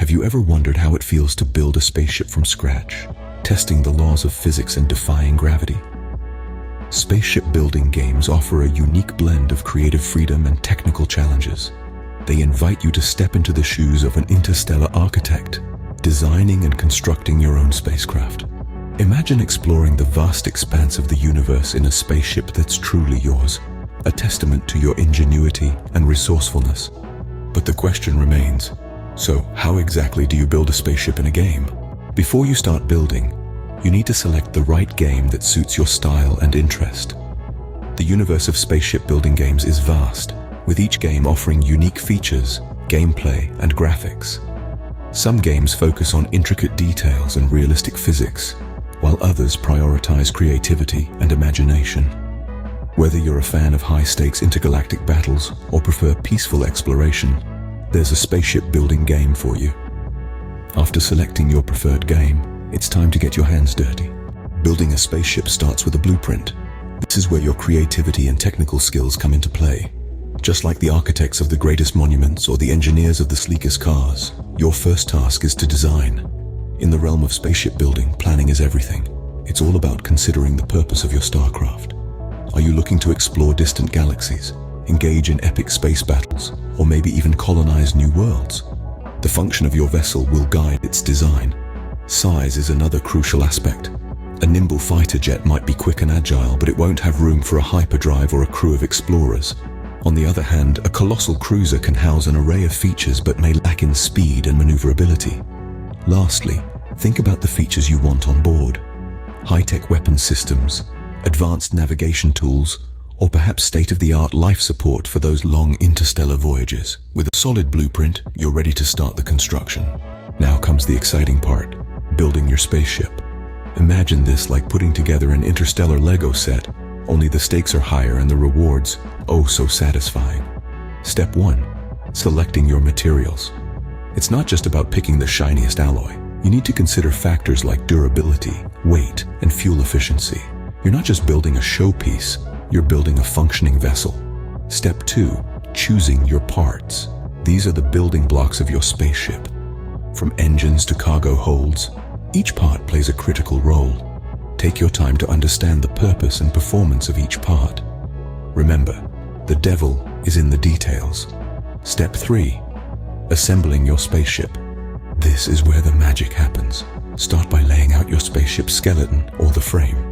Have you ever wondered how it feels to build a spaceship from scratch, testing the laws of physics and defying gravity? Spaceship building games offer a unique blend of creative freedom and technical challenges. They invite you to step into the shoes of an interstellar architect, designing and constructing your own spacecraft. Imagine exploring the vast expanse of the universe in a spaceship that's truly yours, a testament to your ingenuity and resourcefulness. But the question remains, so how exactly do you build a spaceship in a game? Before you start building, you need to select the right game that suits your style and interest. The universe of spaceship building games is vast, with each game offering unique features, gameplay, and graphics. Some games focus on intricate details and realistic physics, while others prioritize creativity and imagination. Whether you're a fan of high-stakes intergalactic battles or prefer peaceful exploration, there's a spaceship building game for you. After selecting your preferred game, it's time to get your hands dirty. Building a spaceship starts with a blueprint. This is where your creativity and technical skills come into play. Just like the architects of the greatest monuments or the engineers of the sleekest cars, your first task is to design. In the realm of spaceship building, planning is everything. It's all about considering the purpose of your starcraft. Are you looking to explore distant galaxies, engage in epic space battles, or maybe even colonize new worlds? The function of your vessel will guide its design. Size is another crucial aspect. A nimble fighter jet might be quick and agile, but it won't have room for a hyperdrive or a crew of explorers. On the other hand, a colossal cruiser can house an array of features but may lack in speed and maneuverability. Lastly, think about the features you want on board. High-tech weapons systems, advanced navigation tools, or perhaps state-of-the-art life support for those long interstellar voyages. With a solid blueprint, you're ready to start the construction. Now comes the exciting part, building your spaceship. Imagine this like putting together an interstellar Lego set, only the stakes are higher and the rewards, oh so satisfying. Step 1. Selecting your materials. It's not just about picking the shiniest alloy. You need to consider factors like durability, weight, and fuel efficiency. You're not just building a showpiece, you're building a functioning vessel. Step 2. Choosing your parts. These are the building blocks of your spaceship. From engines to cargo holds, each part plays a critical role. Take your time to understand the purpose and performance of each part. Remember, the devil is in the details. Step 3. Assembling your spaceship. This is where the magic happens. Start by laying out your spaceship's skeleton or the frame.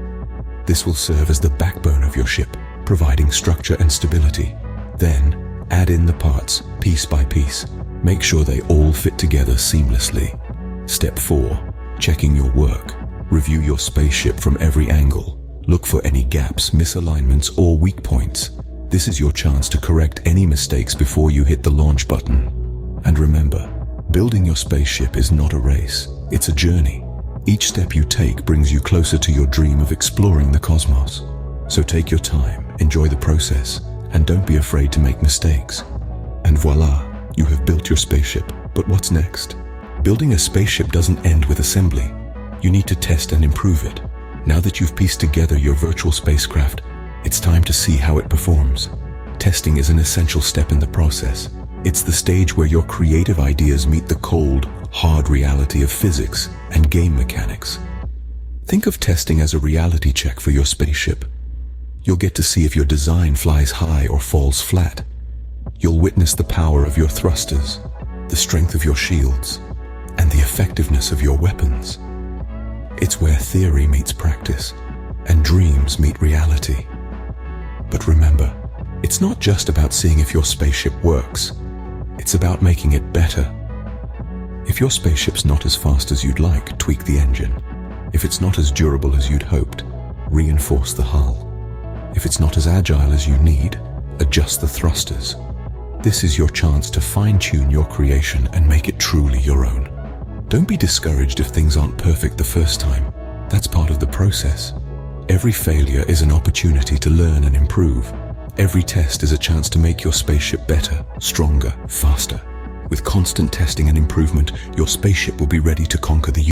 This will serve as the backbone of your ship, providing structure and stability. Then, add in the parts, piece by piece. Make sure they all fit together seamlessly. Step 4. Checking your work. Review your spaceship from every angle. Look for any gaps, misalignments, or weak points. This is your chance to correct any mistakes before you hit the launch button. And remember, building your spaceship is not a race, it's a journey. Each step you take brings you closer to your dream of exploring the cosmos. So take your time, enjoy the process, and don't be afraid to make mistakes. And voila, you have built your spaceship. But what's next? Building a spaceship doesn't end with assembly. You need to test and improve it. Now that you've pieced together your virtual spacecraft, it's time to see how it performs. Testing is an essential step in the process. It's the stage where your creative ideas meet the cold, hard reality of physics and game mechanics. Think of testing as a reality check for your spaceship. You'll get to see if your design flies high or falls flat. You'll witness the power of your thrusters, the strength of your shields, and the effectiveness of your weapons. It's where theory meets practice, and dreams meet reality. But remember, it's not just about seeing if your spaceship works. It's about making it better. If your spaceship's not as fast as you'd like, tweak the engine. If it's not as durable as you'd hoped, reinforce the hull. If it's not as agile as you need, adjust the thrusters. This is your chance to fine-tune your creation and make it truly your own. Don't be discouraged if things aren't perfect the first time. That's part of the process. Every failure is an opportunity to learn and improve. Every test is a chance to make your spaceship better, stronger, faster. With constant testing and improvement, your spaceship will be ready to conquer the universe.